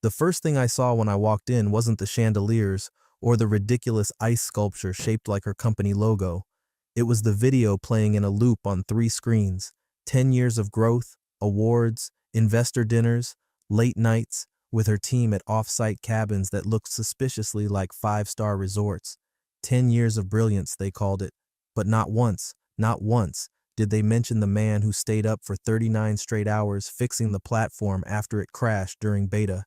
The first thing I saw when I walked in wasn't the chandeliers or the ridiculous ice sculpture shaped like her company logo. It was the video playing in a loop on 3 screens. 10 years of growth, awards, investor dinners, late nights, with her team at off-site cabins that looked suspiciously like 5-star resorts. 10 years of brilliance, they called it. But not once, did they mention the man who stayed up for 39 straight hours fixing the platform after it crashed during beta.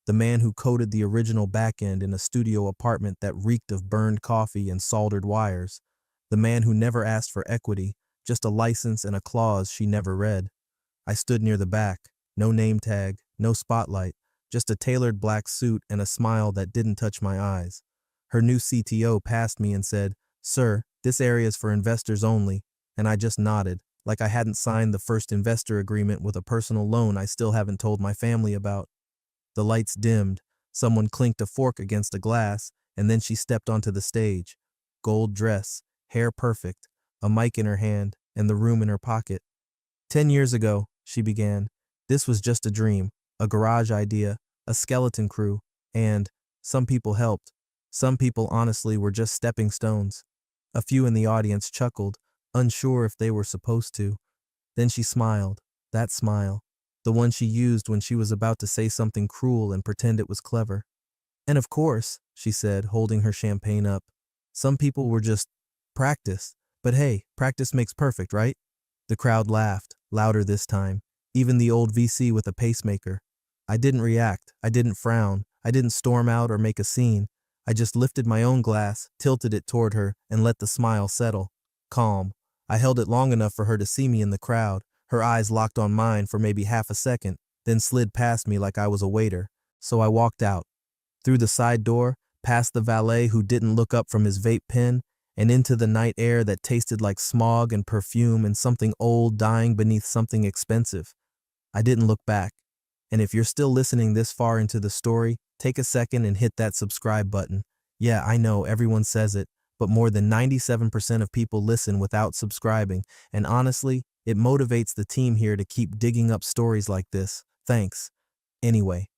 The man who coded the original backend in a studio apartment that reeked of burned coffee and soldered wires. The man who never asked for equity, just a license and a clause she never read. I stood near the back, no name tag, no spotlight, just a tailored black suit and a smile that didn't touch my eyes. Her new CTO passed me and said, "Sir, this area is for investors only," and I just nodded, like I hadn't signed the first investor agreement with a personal loan I still haven't told my family about. The lights dimmed, someone clinked a fork against a glass, and then she stepped onto the stage. Gold dress, hair perfect, a mic in her hand, and the room in her pocket. 10 years ago, she began, this was just a dream, a garage idea, a skeleton crew, and some people helped. Some people honestly were just stepping stones. A few in the audience chuckled, unsure if they were supposed to. Then she smiled, that smile, the one she used when she was about to say something cruel and pretend it was clever. And of course, she said, holding her champagne up, some people were just practice. But hey, practice makes perfect, right? The crowd laughed, louder this time, even the old VC with a pacemaker. I didn't react, I didn't frown, I didn't storm out or make a scene. I just lifted my own glass, tilted it toward her, and let the smile settle. Calm. I held it long enough for her to see me in the crowd. Her eyes locked on mine for maybe half a second, then slid past me like I was a waiter. So I walked out. Through the side door, past the valet who didn't look up from his vape pen, and into the night air that tasted like smog and perfume and something old dying beneath something expensive. I didn't look back. And if you're still listening this far into the story, take a second and hit that subscribe button. Yeah, I know everyone says it, but more than 97% of people listen without subscribing, and honestly, it motivates the team here to keep digging up stories like this. Thanks. Anyway,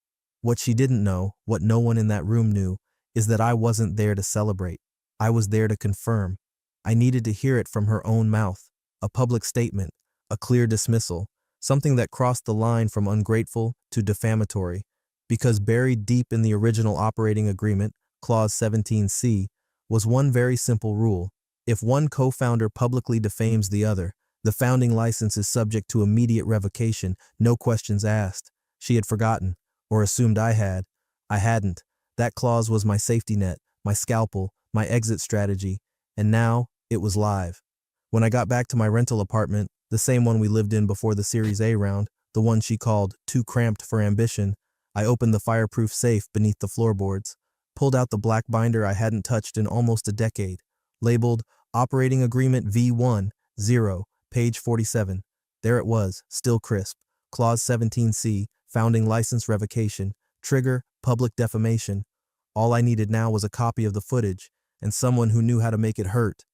what she didn't know, what no one in that room knew, is that I wasn't there to celebrate. I was there to confirm. I needed to hear it from her own mouth, a public statement, a clear dismissal, something that crossed the line from ungrateful to defamatory, because buried deep in the original operating agreement, Clause 17C, was one very simple rule. If one co-founder publicly defames the other, the founding license is subject to immediate revocation, no questions asked. She had forgotten, or assumed I had. I hadn't. That clause was my safety net, my scalpel, my exit strategy, and now it was live. When I got back to my rental apartment, the same one we lived in before the Series A round, the one she called too cramped for ambition, I opened the fireproof safe beneath the floorboards, pulled out the black binder I hadn't touched in almost a decade, labeled Operating Agreement V1, 0, page 47. There it was, still crisp. Clause 17C, founding license revocation, trigger, public defamation. All I needed now was a copy of the footage, and someone who knew how to make it hurt.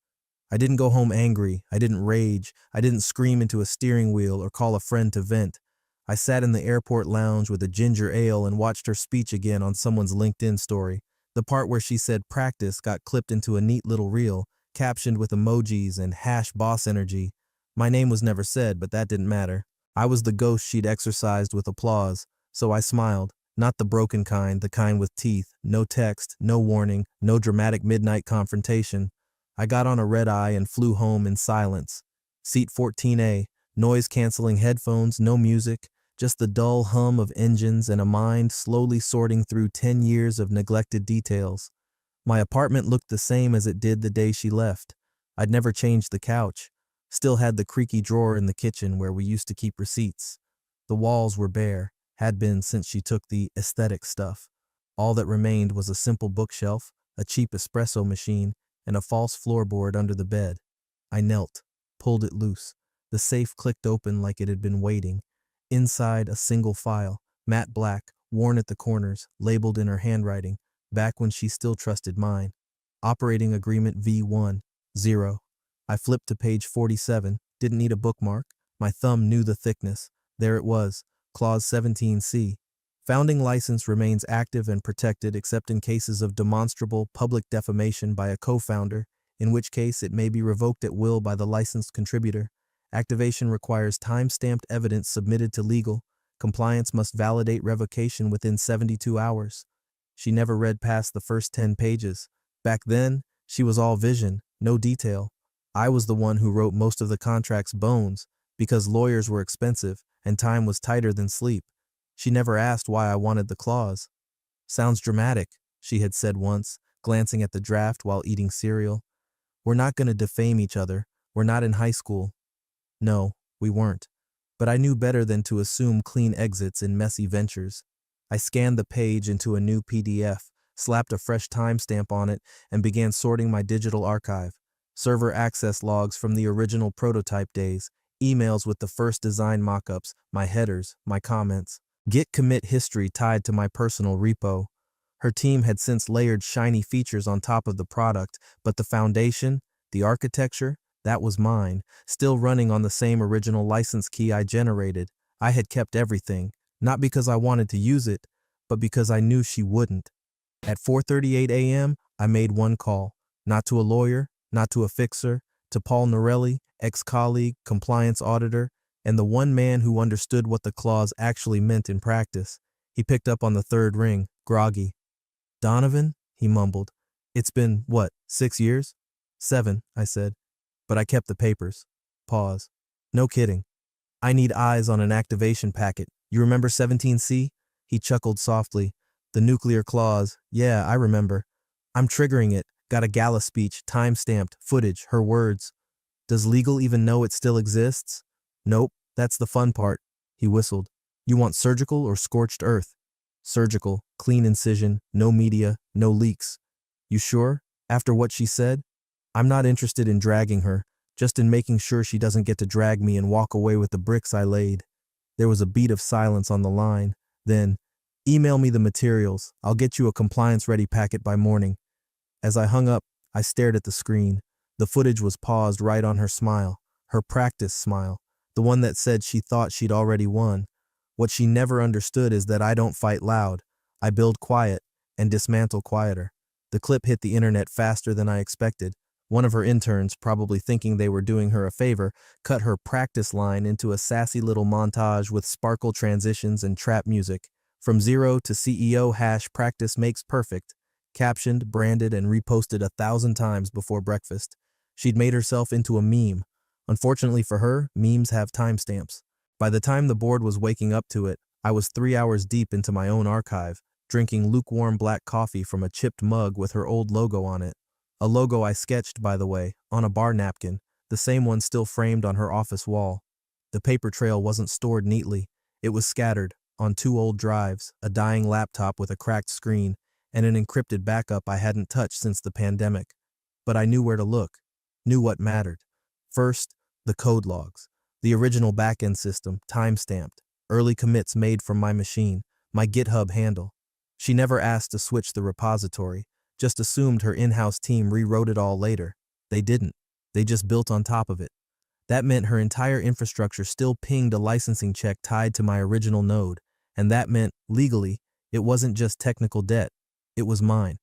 I didn't go home angry, I didn't rage, I didn't scream into a steering wheel or call a friend to vent. I sat in the airport lounge with a ginger ale and watched her speech again on someone's LinkedIn story. The part where she said practice got clipped into a neat little reel, captioned with emojis and #boss energy. My name was never said, but that didn't matter. I was the ghost she'd exorcised with applause, so I smiled. Not the broken kind, the kind with teeth, no text, no warning, no dramatic midnight confrontation. I got on a red eye and flew home in silence. Seat 14A, noise-canceling headphones, no music, just the dull hum of engines and a mind slowly sorting through 10 years of neglected details. My apartment looked the same as it did the day she left. I'd never changed the couch. Still had the creaky drawer in the kitchen where we used to keep receipts. The walls were bare, had been since she took the aesthetic stuff. All that remained was a simple bookshelf, a cheap espresso machine, and a false floorboard under the bed. I knelt, pulled it loose. The safe clicked open like it had been waiting. Inside, a single file, matte black, worn at the corners, labeled in her handwriting, back when she still trusted mine. Operating Agreement V1, 0. I flipped to page 47, didn't need a bookmark. My thumb knew the thickness. There it was, Clause 17C. Founding license remains active and protected except in cases of demonstrable public defamation by a co-founder, in which case it may be revoked at will by the licensed contributor. Activation requires time-stamped evidence submitted to legal. Compliance must validate revocation within 72 hours. She never read past the first 10 pages. Back then, she was all vision, no detail. I was the one who wrote most of the contract's bones, because lawyers were expensive and time was tighter than sleep. She never asked why I wanted the clause. Sounds dramatic, she had said once, glancing at the draft while eating cereal. We're not going to defame each other. We're not in high school. No, we weren't. But I knew better than to assume clean exits in messy ventures. I scanned the page into a new PDF, slapped a fresh timestamp on it, and began sorting my digital archive. Server access logs from the original prototype days, emails with the first design mockups, my headers, my comments. Git commit history tied to my personal repo. Her team had since layered shiny features on top of the product, but the foundation, the architecture, that was mine, still running on the same original license key I generated. I had kept everything, not because I wanted to use it, but because I knew she wouldn't. At 4:38 a.m., I made one call, not to a lawyer, not to a fixer, to Paul Norelli, ex-colleague, compliance auditor, and the one man who understood what the clause actually meant in practice. He picked up on the third ring, groggy. Donovan, he mumbled. It's been, what, 6 years? 7, I said. But I kept the papers. Pause. No kidding. I need eyes on an activation packet. You remember 17C? He chuckled softly. The nuclear clause. Yeah, I remember. I'm triggering it. Got a gala speech, time-stamped, footage, her words. Does legal even know it still exists? Nope, that's the fun part. He whistled. You want surgical or scorched earth? Surgical, clean incision, no media, no leaks. You sure? After what she said? I'm not interested in dragging her, just in making sure she doesn't get to drag me and walk away with the bricks I laid. There was a beat of silence on the line. Then, email me the materials. I'll get you a compliance-ready packet by morning. As I hung up, I stared at the screen. The footage was paused right on her smile, her practice smile, the one that said she thought she'd already won. What she never understood is that I don't fight loud. I build quiet and dismantle quieter. The clip hit the internet faster than I expected. One of her interns, probably thinking they were doing her a favor, cut her practice line into a sassy little montage with sparkle transitions and trap music. From 0 to CEO # practice makes perfect. Captioned, branded, and reposted 1,000 times before breakfast. She'd made herself into a meme. Unfortunately for her, memes have timestamps. By the time the board was waking up to it, I was 3 hours deep into my own archive, drinking lukewarm black coffee from a chipped mug with her old logo on it. A logo I sketched, by the way, on a bar napkin, the same one still framed on her office wall. The paper trail wasn't stored neatly. It was scattered, on 2 old drives, a dying laptop with a cracked screen, and an encrypted backup I hadn't touched since the pandemic. But I knew where to look, knew what mattered. First, the code logs, the original backend system, time-stamped, early commits made from my machine, my GitHub handle. She never asked to switch the repository, just assumed her in-house team rewrote it all later. They didn't. They just built on top of it. That meant her entire infrastructure still pinged a licensing check tied to my original node, and that meant, legally, it wasn't just technical debt. It was mine.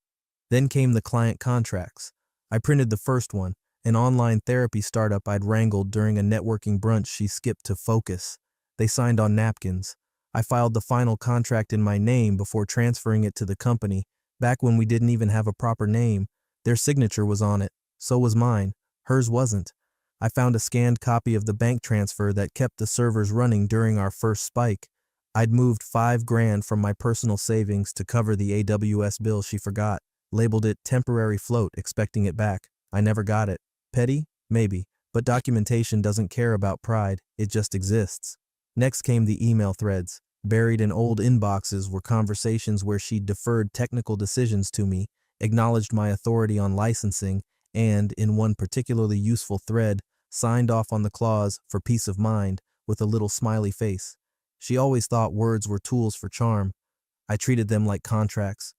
Then came the client contracts. I printed the first one, an online therapy startup I'd wrangled during a networking brunch she skipped to focus. They signed on napkins. I filed the final contract in my name before transferring it to the company, back when we didn't even have a proper name. Their signature was on it. So was mine. Hers wasn't. I found a scanned copy of the bank transfer that kept the servers running during our first spike. I'd moved $5,000 from my personal savings to cover the AWS bill she forgot, labeled it temporary float, expecting it back. I never got it. Petty? Maybe. But documentation doesn't care about pride, it just exists. Next came the email threads. Buried in old inboxes were conversations where she'd deferred technical decisions to me, acknowledged my authority on licensing, and, in one particularly useful thread, signed off on the clause for peace of mind with a little smiley face. She always thought words were tools for charm. I treated them like contracts.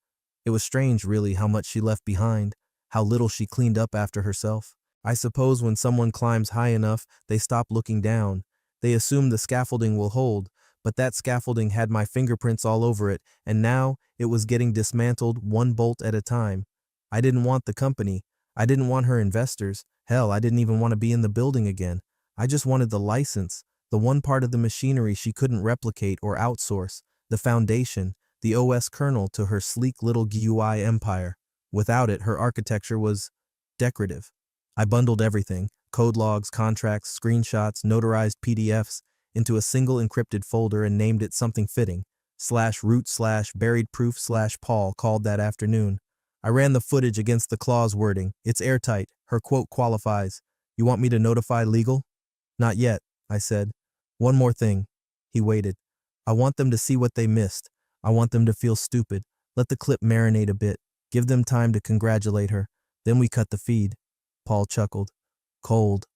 It was strange, really, how much she left behind, how little she cleaned up after herself. I suppose when someone climbs high enough, they stop looking down. They assume the scaffolding will hold, but that scaffolding had my fingerprints all over it, and now it was getting dismantled one bolt at a time. I didn't want the company. I didn't want her investors. Hell, I didn't even want to be in the building again. I just wanted the license, the one part of the machinery she couldn't replicate or outsource, the foundation, the OS kernel to her sleek little GUI empire. Without it, her architecture was decorative. I bundled everything, code logs, contracts, screenshots, notarized PDFs, into a single encrypted folder and named it something fitting, /root/buried-proof/Paul called that afternoon. I ran the footage against the clause wording. It's airtight. Her quote qualifies. You want me to notify legal? Not yet, I said. One more thing. He waited. I want them to see what they missed. I want them to feel stupid. Let the clip marinate a bit. Give them time to congratulate her. Then we cut the feed. Paul chuckled. Cold.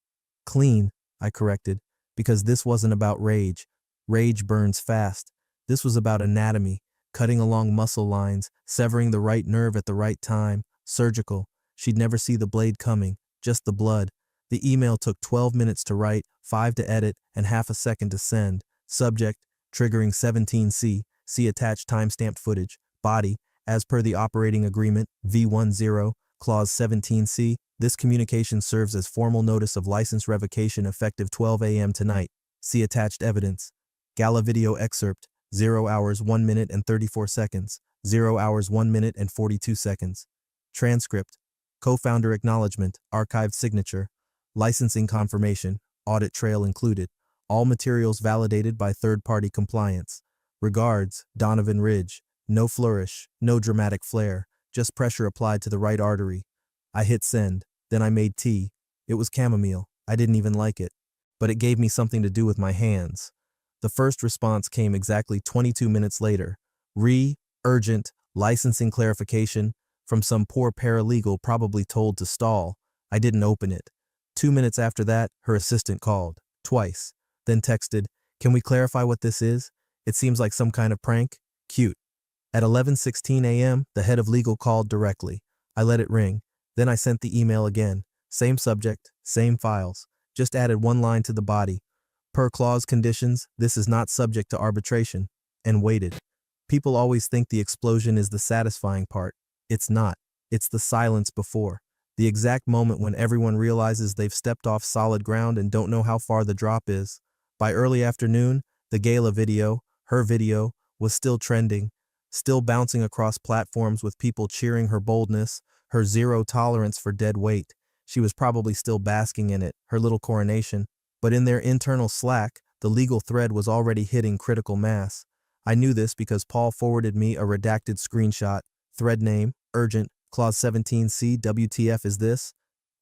Clean, I corrected, because this wasn't about rage. Rage burns fast. This was about anatomy, cutting along muscle lines, severing the right nerve at the right time, surgical. She'd never see the blade coming, just the blood. The email took 12 minutes to write, 5 to edit, and half a second to send. Subject, triggering 17C, see attached timestamped footage. Body, as per the operating agreement, V10, clause 17C, this communication serves as formal notice of license revocation effective 12 a.m. tonight. See attached evidence. Gala video excerpt, 0 hours 1 minute and 34 seconds, 0 hours 1 minute and 42 seconds. Transcript, co-founder acknowledgement, archived signature, licensing confirmation, audit trail included, all materials validated by third-party compliance. Regards, Donovan Ridge. No flourish, no dramatic flair, just pressure applied to the right artery. I hit send, then I made tea. It was chamomile. I didn't even like it, but it gave me something to do with my hands. The first response came exactly 22 minutes later. Urgent, licensing clarification, from some poor paralegal probably told to stall. I didn't open it. 2 minutes after that, her assistant called, twice, then texted, can we clarify what this is? It seems like some kind of prank. Cute. At 11:16 a.m., the head of legal called directly. I let it ring. Then I sent the email again. Same subject, same files. Just added one line to the body. Per clause conditions, this is not subject to arbitration. And waited. People always think the explosion is the satisfying part. It's not. It's the silence before. The exact moment when everyone realizes they've stepped off solid ground and don't know how far the drop is. By early afternoon, the gala video, her video, was still trending. Still bouncing across platforms with people cheering her boldness, her zero tolerance for dead weight. She was probably still basking in it, her little coronation. But in their internal Slack, the legal thread was already hitting critical mass. I knew this because Paul forwarded me a redacted screenshot. Thread name, urgent, clause 17C, WTF is this?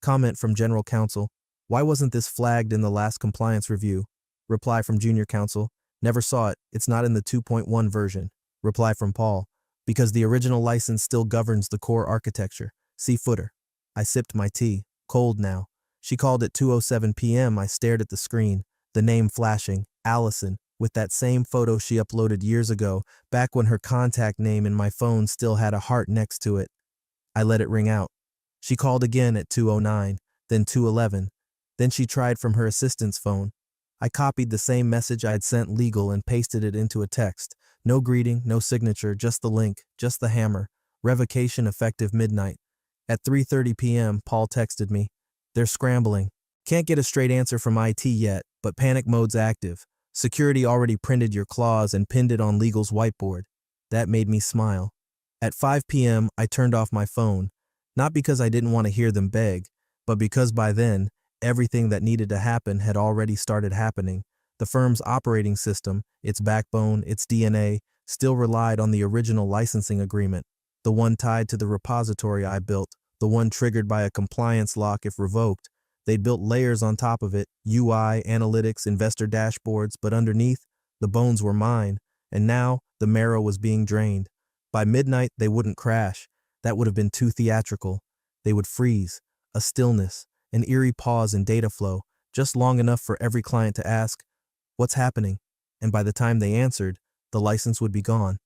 Comment from general counsel. Why wasn't this flagged in the last compliance review? Reply from junior counsel. Never saw it. It's not in the 2.1 version. Reply from Paul. Because the original license still governs the core architecture. See footer. I sipped my tea. Cold now. She called at 2:07 p.m. I stared at the screen. The name flashing. Allison. With that same photo she uploaded years ago, back when her contact name in my phone still had a heart next to it. I let it ring out. She called again at 2:09, then 2:11. Then she tried from her assistant's phone. I copied the same message I had sent legal and pasted it into a text. No greeting, no signature, just the link, just the hammer. Revocation effective midnight. At 3:30 p.m., Paul texted me. They're scrambling. Can't get a straight answer from IT yet, but panic mode's active. Security already printed your clause and pinned it on legal's whiteboard. That made me smile. At 5 p.m., I turned off my phone. Not because I didn't want to hear them beg, but because by then, everything that needed to happen had already started happening. The firm's operating system, its backbone, its DNA, still relied on the original licensing agreement, the one tied to the repository I built, the one triggered by a compliance lock if revoked. They'd built layers on top of it, UI, analytics, investor dashboards, but underneath, the bones were mine, and now the marrow was being drained. By midnight, they wouldn't crash. That would have been too theatrical. They would freeze, a stillness, an eerie pause in data flow, just long enough for every client to ask, what's happening? And by the time they answered, the license would be gone.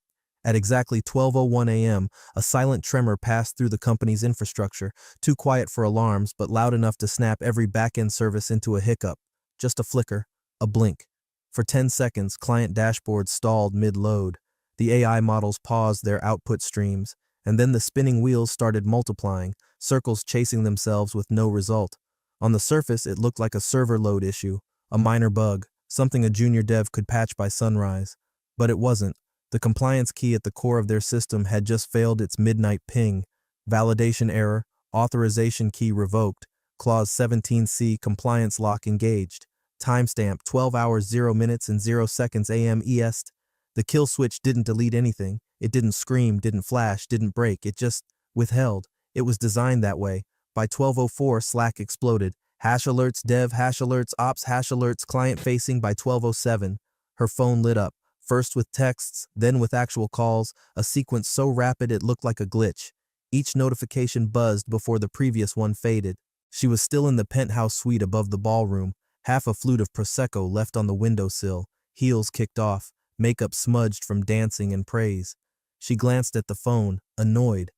At exactly 12:01 a.m., a silent tremor passed through the company's infrastructure, too quiet for alarms but loud enough to snap every back-end service into a hiccup. Just a flicker, a blink. For 10 seconds, client dashboards stalled mid-load. The AI models paused their output streams, and then the spinning wheels started multiplying, circles chasing themselves with no result. On the surface, it looked like a server load issue, a minor bug, something a junior dev could patch by sunrise. But it wasn't. The compliance key at the core of their system had just failed its midnight ping. Validation error, authorization key revoked, clause 17C compliance lock engaged. Timestamp 12 hours 0 minutes and 0 seconds AM EST. The kill switch didn't delete anything. It didn't scream, didn't flash, didn't break. It just withheld. It was designed that way. By 12:04, Slack exploded. Hash alerts, dev, hash alerts, ops, hash alerts, client facing. By 12:07, her phone lit up, first with texts, then with actual calls, a sequence so rapid it looked like a glitch. Each notification buzzed before the previous one faded. She was still in the penthouse suite above the ballroom, half a flute of Prosecco left on the windowsill, heels kicked off, makeup smudged from dancing and praise. She glanced at the phone, annoyed,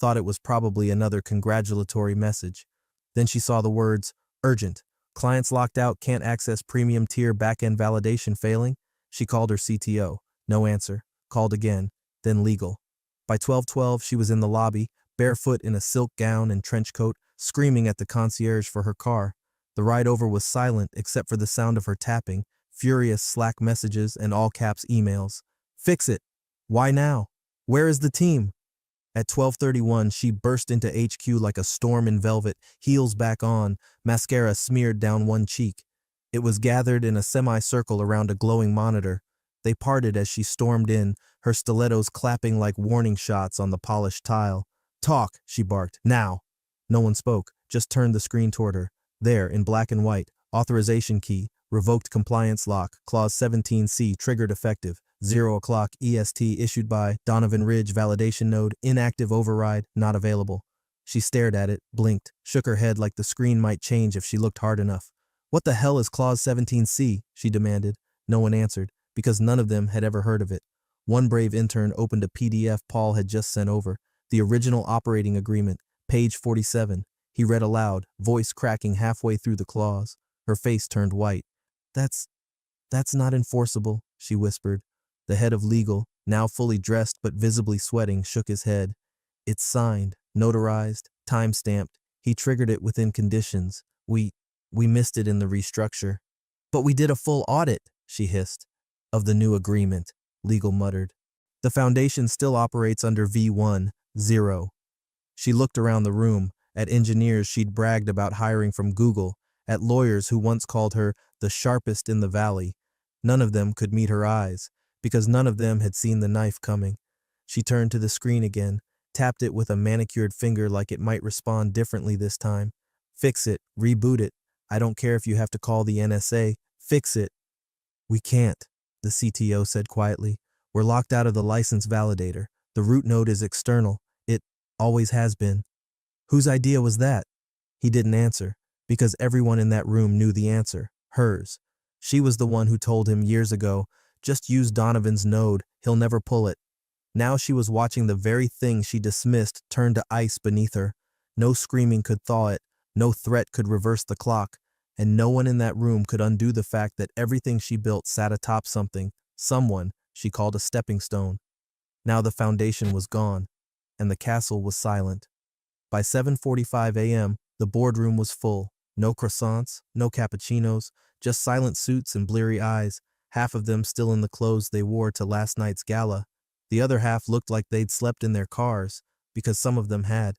thought it was probably another congratulatory message. Then she saw the words, urgent, clients locked out, can't access premium tier backend validation failing. She called her CTO, no answer, called again, then legal. By 12:12, she was in the lobby, barefoot in a silk gown and trench coat, screaming at the concierge for her car. The ride over was silent except for the sound of her tapping, furious Slack messages and all-caps emails. Fix it. Why now? Where is the team? At 12:31, she burst into HQ like a storm in velvet, heels back on, mascara smeared down one cheek. It was gathered in a semicircle around a glowing monitor. They parted as she stormed in, her stilettos clapping like warning shots on the polished tile. Talk, she barked. Now. No one spoke, just turned the screen toward her. There, in black and white, authorization key, revoked compliance lock, clause 17C triggered effective, 0 o'clock EST issued by Donovan Ridge validation node, inactive override, not available. She stared at it, blinked, shook her head like the screen might change if she looked hard enough. What the hell is clause 17C? She demanded. No one answered, because none of them had ever heard of it. One brave intern opened a PDF Paul had just sent over, the original operating agreement, page 47. He read aloud, voice cracking halfway through the clause. Her face turned white. That's not enforceable, she whispered. The head of legal, now fully dressed but visibly sweating, shook his head. It's signed, notarized, time-stamped. He triggered it within conditions. We missed it in the restructure. But we did a full audit, she hissed. Of the new agreement, legal muttered. The foundation still operates under V1.0. She looked around the room, at engineers she'd bragged about hiring from Google, at lawyers who once called her the sharpest in the valley. None of them could meet her eyes, because none of them had seen the knife coming. She turned to the screen again, tapped it with a manicured finger like it might respond differently this time. Fix it, reboot it. I don't care if you have to call the NSA. Fix it. We can't, the CTO said quietly. We're locked out of the license validator. The root node is external. It always has been. Whose idea was that? He didn't answer, because everyone in that room knew the answer, hers. She was the one who told him years ago, just use Donovan's node, he'll never pull it. Now she was watching the very thing she dismissed turn to ice beneath her. No screaming could thaw it, no threat could reverse the clock, and no one in that room could undo the fact that everything she built sat atop something, someone she called a stepping stone. Now the foundation was gone, and the castle was silent. By 7:45 a.m., the boardroom was full. No croissants, no cappuccinos, just silent suits and bleary eyes, half of them still in the clothes they wore to last night's gala. The other half looked like they'd slept in their cars, because some of them had.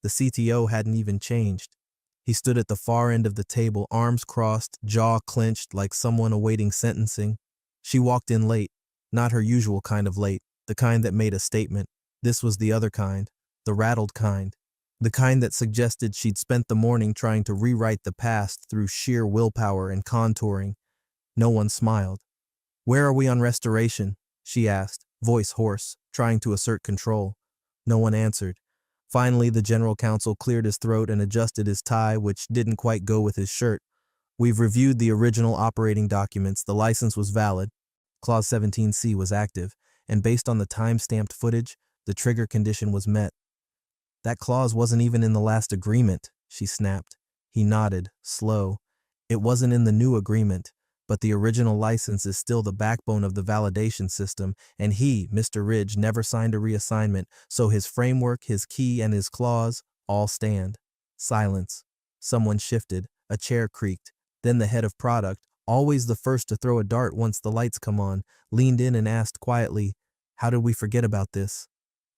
The CTO hadn't even changed. He stood at the far end of the table, arms crossed, jaw clenched like someone awaiting sentencing. She walked in late, not her usual kind of late, the kind that made a statement. This was the other kind, the rattled kind. The kind that suggested she'd spent the morning trying to rewrite the past through sheer willpower and contouring. No one smiled. Where are we on restoration? She asked, voice hoarse, trying to assert control. No one answered. Finally, the general counsel cleared his throat and adjusted his tie, which didn't quite go with his shirt. We've reviewed the original operating documents. The license was valid. Clause 17C was active, and based on the time-stamped footage, the trigger condition was met. That clause wasn't even in the last agreement, she snapped. He nodded, slow. It wasn't in the new agreement. But the original license is still the backbone of the validation system, and he, Mr. Ridge, never signed a reassignment, so his framework, his key, and his clause all stand. Silence. Someone shifted, a chair creaked. Then the head of product, always the first to throw a dart once the lights come on, leaned in and asked quietly, "How did we forget about this?"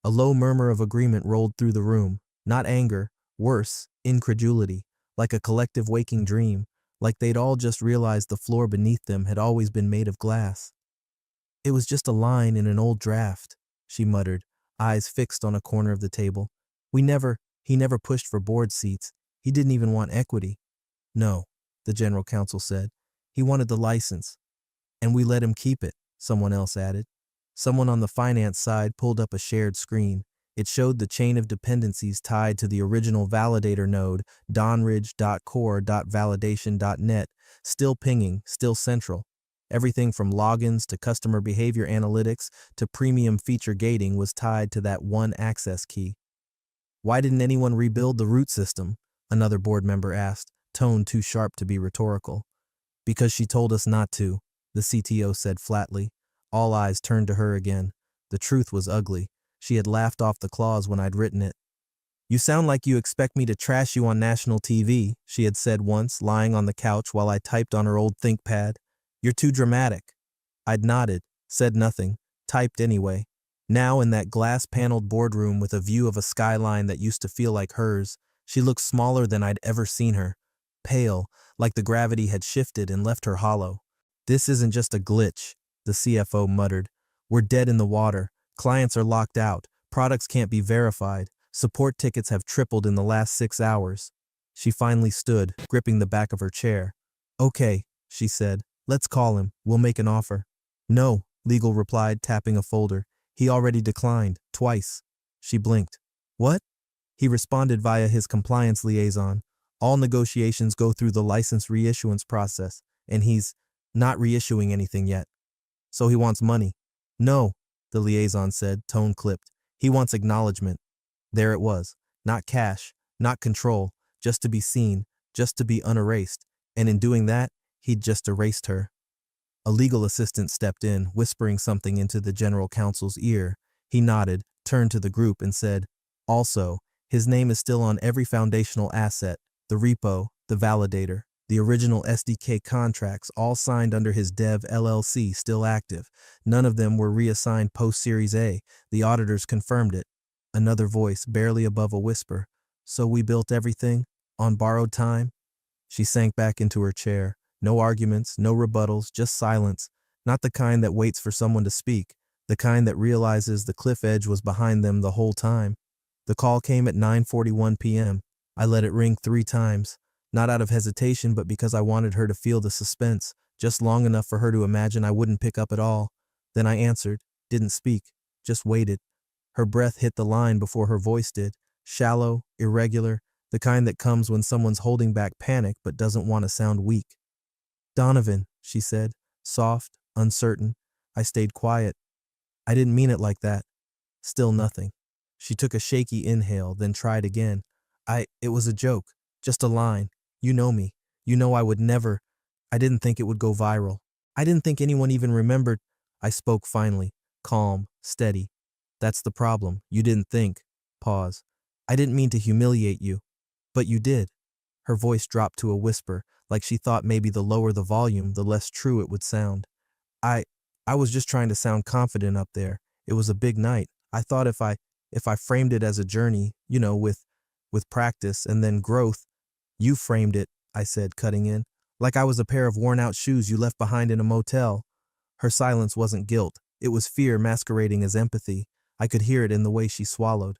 A low murmur of agreement rolled through the room. Not anger, worse, incredulity, like a collective waking dream, like they'd all just realized the floor beneath them had always been made of glass. "It was just a line in an old draft," she muttered, eyes fixed on a corner of the table. He never pushed for board seats. He didn't even want equity." "No," the general counsel said. "He wanted the license. And we let him keep it," someone else added. Someone on the finance side pulled up a shared screen. It showed the chain of dependencies tied to the original validator node, donridge.core.validation.net, still pinging, still central. Everything from logins to customer behavior analytics to premium feature gating was tied to that one access key. "Why didn't anyone rebuild the root system?" another board member asked, tone too sharp to be rhetorical. "Because she told us not to," the CTO said flatly. All eyes turned to her again. The truth was ugly. She had laughed off the clause when I'd written it. "You sound like you expect me to trash you on national TV," she had said once, lying on the couch while I typed on her old ThinkPad. "You're too dramatic." I'd nodded, said nothing, typed anyway. Now in that glass-paneled boardroom with a view of a skyline that used to feel like hers, she looked smaller than I'd ever seen her. Pale, like the gravity had shifted and left her hollow. "This isn't just a glitch," the CFO muttered. "We're dead in the water. Clients are locked out. Products can't be verified. Support tickets have tripled in the last 6 hours." She finally stood, gripping the back of her chair. "Okay," she said. "Let's call him. We'll make an offer." "No," legal replied, tapping a folder. "He already declined, twice." She blinked. "What?" He responded via his compliance liaison. "All negotiations go through the license reissuance process, and he's not reissuing anything yet. So he wants money." "No," the liaison said, tone clipped. "He wants acknowledgement." There it was. Not cash, not control, just to be seen, just to be unerased. And in doing that, he'd just erased her. A legal assistant stepped in, whispering something into the general counsel's ear. He nodded, turned to the group, and said, "Also, his name is still on every foundational asset, the repo, the validator, the original SDK contracts, all signed under his Dev LLC, still active. None of them were reassigned post-Series A. The auditors confirmed it." Another voice, barely above a whisper. "So we built everything? On borrowed time?" She sank back into her chair. No arguments, no rebuttals, just silence. Not the kind that waits for someone to speak, the kind that realizes the cliff edge was behind them the whole time. The call came at 9:41 p.m. I let it ring 3 times, not out of hesitation, but because I wanted her to feel the suspense, just long enough for her to imagine I wouldn't pick up at all. Then I answered, didn't speak, just waited. Her breath hit the line before her voice did, shallow, irregular, the kind that comes when someone's holding back panic but doesn't want to sound weak. "Donovan," she said, soft, uncertain. I stayed quiet. "I didn't mean it like that." Still nothing. She took a shaky inhale, then tried again. It was a joke, just a line. You know me. You know I would never. I didn't think it would go viral. I didn't think anyone even remembered." I spoke finally, calm, steady. "That's the problem. You didn't think." Pause. "I didn't mean to humiliate you." "But you did." Her voice dropped to a whisper, like she thought maybe the lower the volume, the less true it would sound. I was just trying to sound confident up there. It was a big night. I thought if I framed it as a journey, with practice and then growth." "You framed it," I said, cutting in, "like I was a pair of worn-out shoes you left behind in a motel." Her silence wasn't guilt. It was fear masquerading as empathy. I could hear it in the way she swallowed.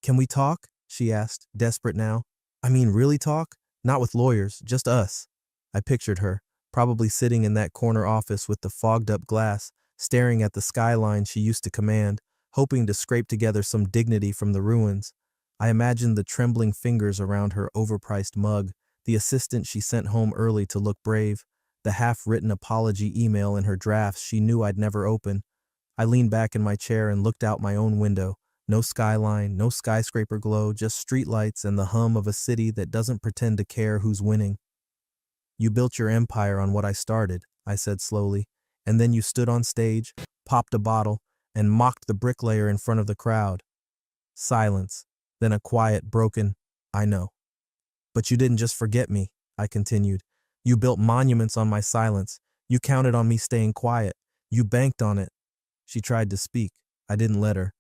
"Can we talk?" she asked, desperate now. "I mean, really talk? Not with lawyers, just us." I pictured her, probably sitting in that corner office with the fogged-up glass, staring at the skyline she used to command, hoping to scrape together some dignity from the ruins. I imagined the trembling fingers around her overpriced mug, the assistant she sent home early to look brave, the half-written apology email in her drafts she knew I'd never open. I leaned back in my chair and looked out my own window. No skyline, no skyscraper glow, just streetlights and the hum of a city that doesn't pretend to care who's winning. "You built your empire on what I started," I said slowly. And then you stood on stage, popped a bottle, and mocked the bricklayer in front of the crowd. Silence. Then a quiet, broken, I know. But you didn't just forget me, I continued. You built monuments on my silence. You counted on me staying quiet. You banked on it. She tried to speak. I didn't let her.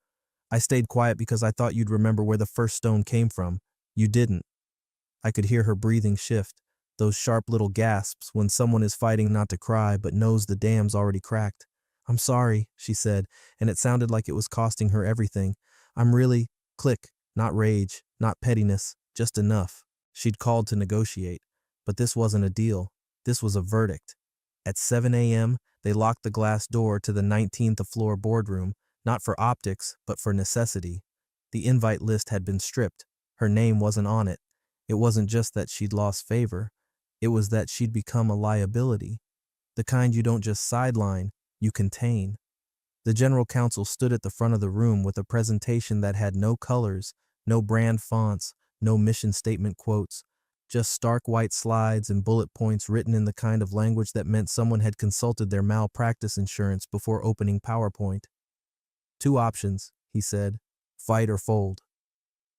I stayed quiet because I thought you'd remember where the first stone came from. You didn't. I could hear her breathing shift, those sharp little gasps when someone is fighting not to cry but knows the dam's already cracked. I'm sorry, she said, and it sounded like it was costing her everything. I'm really, click, not rage, not pettiness, just enough. She'd called to negotiate, but this wasn't a deal. This was a verdict. At 7 a.m., they locked the glass door to the 19th floor boardroom, not for optics, but for necessity. The invite list had been stripped. Her name wasn't on it. It wasn't just that she'd lost favor. It was that she'd become a liability. The kind you don't just sideline, you contain. The general counsel stood at the front of the room with a presentation that had no colors, no brand fonts, no mission statement quotes, just stark white slides and bullet points written in the kind of language that meant someone had consulted their malpractice insurance before opening PowerPoint. 2 options, he said, fight or fold.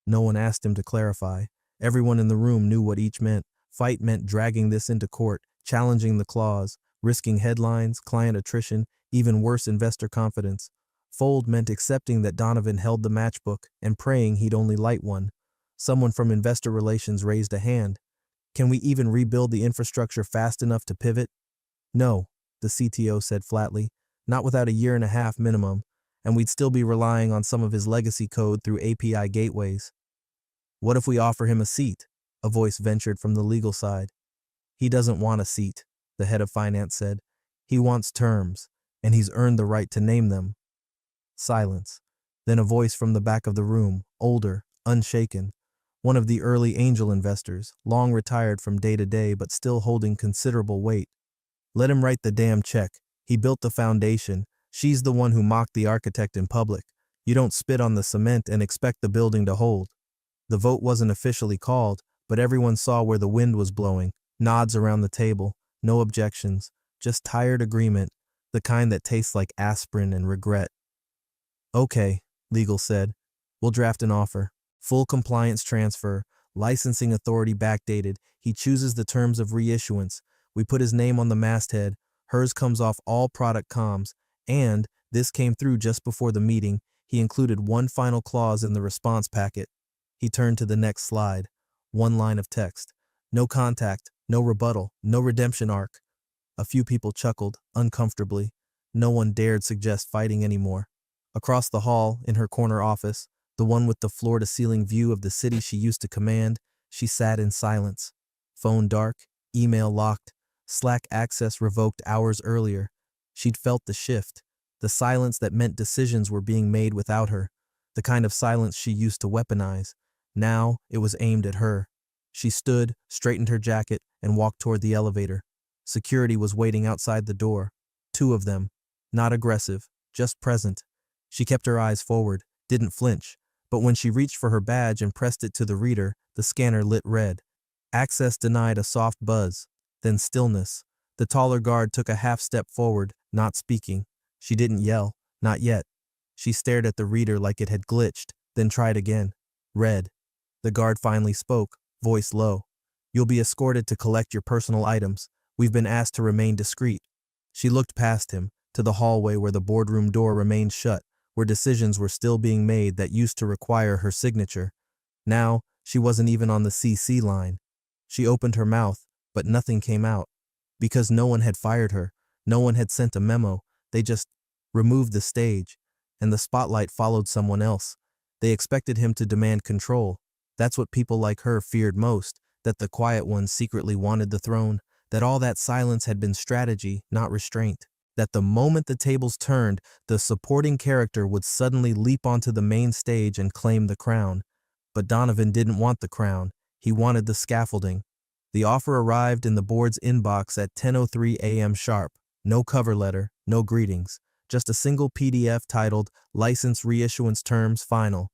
No one asked him to clarify. Everyone in the room knew what each meant. Fight meant dragging this into court, challenging the clause, risking headlines, client attrition, even worse, investor confidence. Fold meant accepting that Donovan held the matchbook and praying he'd only light one. Someone from investor relations raised a hand. Can we even rebuild the infrastructure fast enough to pivot? No, the CTO said flatly, not without a 1.5 years minimum, and we'd still be relying on some of his legacy code through API gateways. What if we offer him a seat? A voice ventured from the legal side. He doesn't want a seat, the head of finance said. He wants terms, and he's earned the right to name them. Silence. Then a voice from the back of the room, older, unshaken. One of the early angel investors, long retired from day to day but still holding considerable weight. Let him write the damn check. He built the foundation. She's the one who mocked the architect in public. You don't spit on the cement and expect the building to hold. The vote wasn't officially called, but everyone saw where the wind was blowing. Nods around the table, no objections, just tired agreement, the kind that tastes like aspirin and regret. Okay, legal said. We'll draft an offer. Full compliance transfer, licensing authority backdated. He chooses the terms of reissuance. We put his name on the masthead. Hers comes off all product comms. And, this came through just before the meeting, he included one final clause in the response packet. He turned to the next slide. One line of text. No contact, no rebuttal, no redemption arc. A few people chuckled, uncomfortably. No one dared suggest fighting anymore. Across the hall, in her corner office, the one with the floor-to-ceiling view of the city she used to command, she sat in silence. Phone dark, email locked, Slack access revoked hours earlier. She'd felt the shift, the silence that meant decisions were being made without her, the kind of silence she used to weaponize. Now it was aimed at her. She stood, straightened her jacket, and walked toward the elevator. Security was waiting outside the door. 2 of them. Not aggressive, just present. She kept her eyes forward, didn't flinch, but when she reached for her badge and pressed it to the reader, the scanner lit red. Access denied. A soft buzz. Then stillness. The taller guard took a half step forward, not speaking. She didn't yell, not yet. She stared at the reader like it had glitched, then tried again. Red. The guard finally spoke, voice low. You'll be escorted to collect your personal items. We've been asked to remain discreet. She looked past him, to the hallway where the boardroom door remained shut, where decisions were still being made that used to require her signature. Now, she wasn't even on the CC line. She opened her mouth, but nothing came out. Because no one had fired her, no one had sent a memo, they just removed the stage, and the spotlight followed someone else. They expected him to demand control. That's what people like her feared most, that the quiet ones secretly wanted the throne, that all that silence had been strategy, not restraint. That the moment the tables turned, the supporting character would suddenly leap onto the main stage and claim the crown. But Donovan didn't want the crown. He wanted the scaffolding. The offer arrived in the board's inbox at 10:03 a.m. sharp. No cover letter, no greetings. Just a single PDF titled License Reissuance Terms Final.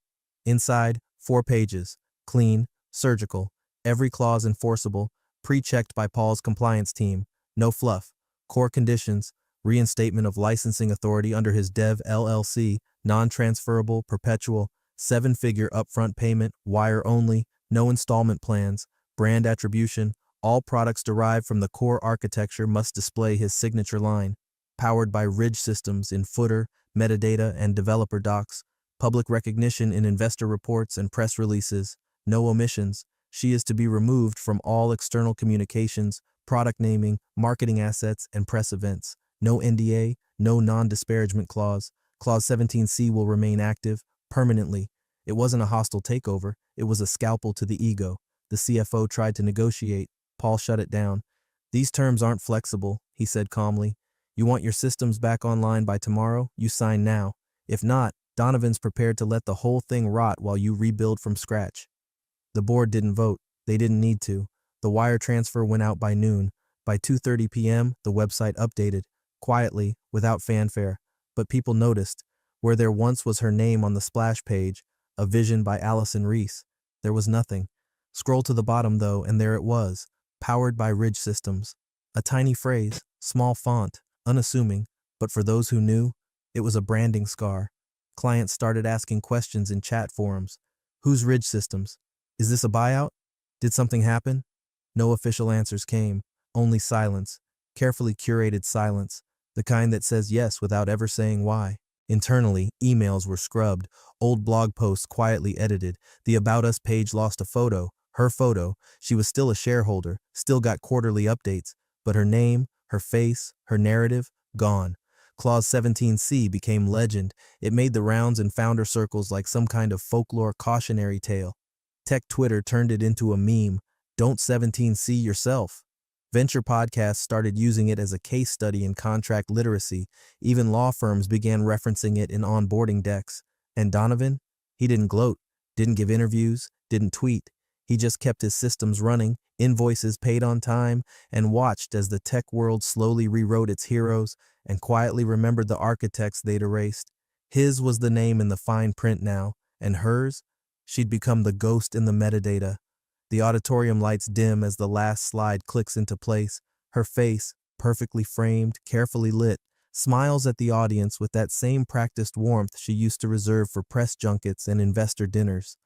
Inside, 4 pages. Clean, surgical, every clause enforceable, pre-checked by Paul's compliance team. No fluff. Core conditions: reinstatement of licensing authority under his Dev LLC, non-transferable, perpetual, 7-figure upfront payment, wire only, no installment plans, brand attribution, all products derived from the core architecture must display his signature line, powered by Ridge systems in footer, metadata, and developer docs, public recognition in investor reports and press releases, no omissions. She is to be removed from all external communications, product naming, marketing assets, and press events. No NDA, no non-disparagement clause. Clause 17C will remain active permanently. It wasn't a hostile takeover, it was a scalpel to the ego. The CFO tried to negotiate. Paul shut it down. These terms aren't flexible, he said calmly. You want your systems back online by tomorrow? You sign now. If not, Donovan's prepared to let the whole thing rot while you rebuild from scratch. The board didn't vote. They didn't need to. The wire transfer went out by noon. By 2:30 p.m., the website updated, quietly, without fanfare. But people noticed. Where there once was her name on the splash page, a vision by Allison Reese, there was nothing. Scroll to the bottom, though, and there it was, powered by Ridge Systems. A tiny phrase, small font, unassuming, but for those who knew, it was a branding scar. Clients started asking questions in chat forums. Who's Ridge Systems? Is this a buyout? Did something happen? No official answers came, only silence, carefully curated silence, the kind that says yes without ever saying why. Internally, emails were scrubbed, old blog posts quietly edited, the About Us page lost a photo, her photo. She was still a shareholder, still got quarterly updates, but her name, her face, her narrative, gone. Clause 17C became legend. It made the rounds in founder circles like some kind of folklore cautionary tale. Tech Twitter turned it into a meme. Don't 17C yourself. Venture podcasts started using it as a case study in contract literacy. Even law firms began referencing it in onboarding decks. And Donovan? He didn't gloat, didn't give interviews, didn't tweet. He just kept his systems running, invoices paid on time, and watched as the tech world slowly rewrote its heroes and quietly remembered the architects they'd erased. His was the name in the fine print now, and hers? She'd become the ghost in the metadata. The auditorium lights dim as the last slide clicks into place. Her face, perfectly framed, carefully lit, smiles at the audience with that same practiced warmth she used to reserve for press junkets and investor dinners.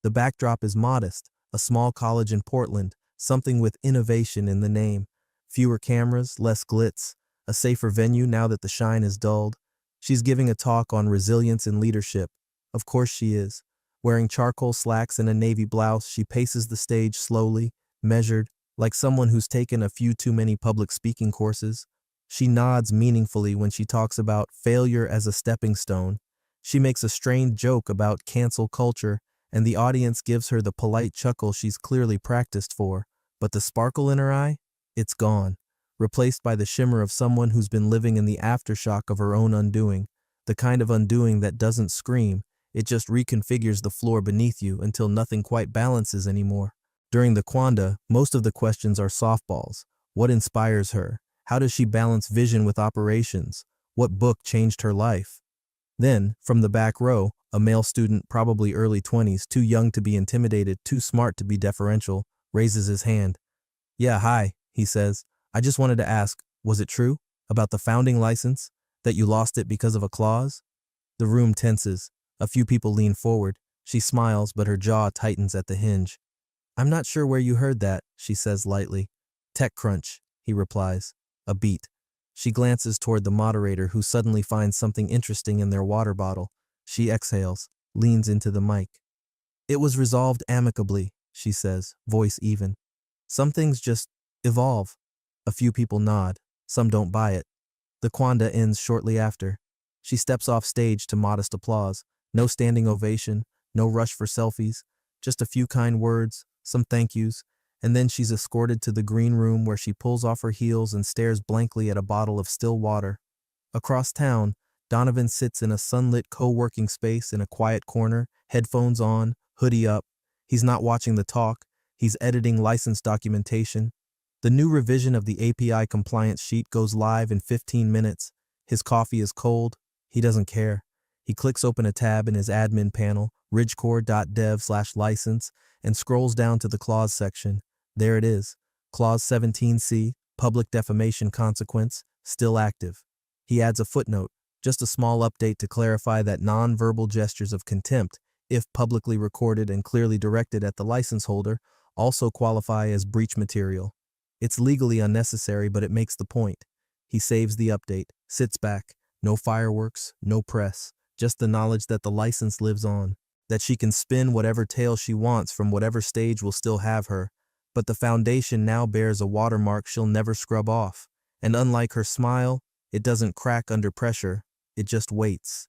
The backdrop is modest, a small college in Portland, something with innovation in the name. Fewer cameras, less glitz, a safer venue now that the shine is dulled. She's giving a talk on resilience and leadership. Of course she is. Wearing charcoal slacks and a navy blouse, she paces the stage slowly, measured, like someone who's taken a few too many public speaking courses. She nods meaningfully when she talks about failure as a stepping stone. She makes a strained joke about cancel culture, and the audience gives her the polite chuckle she's clearly practiced for. But the sparkle in her eye? It's gone, replaced by the shimmer of someone who's been living in the aftershock of her own undoing, the kind of undoing that doesn't scream. It just reconfigures the floor beneath you until nothing quite balances anymore. During the Quanda, most of the questions are softballs. What inspires her? How does she balance vision with operations? What book changed her life? Then, from the back row, a male student, probably early 20s, too young to be intimidated, too smart to be deferential, raises his hand. Yeah, hi, he says. I just wanted to ask, was it true? About the founding license? That you lost it because of a clause? The room tenses. A few people lean forward. She smiles, but her jaw tightens at the hinge. I'm not sure where you heard that, she says lightly. TechCrunch, he replies. A beat. She glances toward the moderator, who suddenly finds something interesting in their water bottle. She exhales, leans into the mic. It was resolved amicably, she says, voice even. Some things just evolve. A few people nod. Some don't buy it. The Quanda ends shortly after. She steps off stage to modest applause. No standing ovation, no rush for selfies, just a few kind words, some thank yous, and then she's escorted to the green room where she pulls off her heels and stares blankly at a bottle of still water. Across town, Donovan sits in a sunlit co-working space in a quiet corner, headphones on, hoodie up. He's not watching the talk, he's editing license documentation. The new revision of the API compliance sheet goes live in 15 minutes. His coffee is cold. He doesn't care. He clicks open a tab in his admin panel, ridgecore.dev/license, and scrolls down to the clause section. There it is. Clause 17C, public defamation consequence, still active. He adds a footnote, just a small update to clarify that non-verbal gestures of contempt, if publicly recorded and clearly directed at the license holder, also qualify as breach material. It's legally unnecessary, but it makes the point. He saves the update, sits back, no fireworks, no press, just the knowledge that the license lives on, that she can spin whatever tale she wants from whatever stage will still have her. But the foundation now bears a watermark she'll never scrub off, and unlike her smile, it doesn't crack under pressure, it just waits.